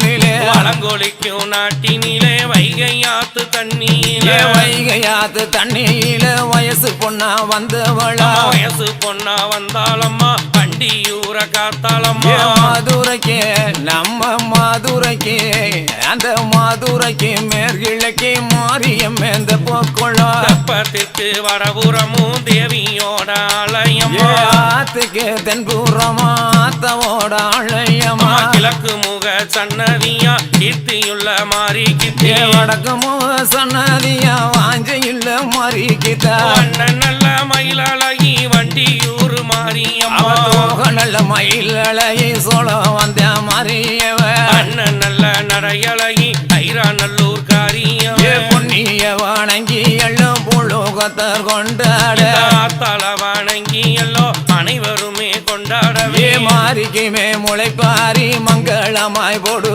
வளங்கொழிக்கும் நாட்டினிலே வைகையாத்து தண்ணீல வைகையாத்து தண்ணியில வயசு பொண்ணா வந்தவளா வயசு பொண்ணா வந்தாளம்மா பண்டியூர காத்தாளம்மா மதுரைக்கு நம்ம மதுரைக்கு அந்த மதுரைக்கு மேற்கிழக்கே மாரியம் எந்த போக்குளம் தெப்பத்திற்கு வடபுறமும் தேவியோட ஆலயமா ஆத்துக்கு தென்புறமா ஆத்தவோட ஆலயமா கிழக்கு முக சன்னதியா கீர்த்தியுள்ள மாறிக்கித்தே வடக்கு முக சன்னதியா வாஞ்சையுள்ள மாறிக்கித்தா அண்ணன் நல்ல மயிலழகி வண்டியூர் மாரியம்மா நல்ல மயிலழகி சோழ வந்த மாரியவ அண்ணன் நல்ல நடையழகி ஐரா நல்லூர் காரியம் பொன்னிய வணங்கி எல்லாம் புழுகத்தர் கொண்டாட தல வணங்கி எல்லோ அனைவருமே கொண்டாடவே மாறிக்குமே முளைப்பாரி மங்களமாய் போடு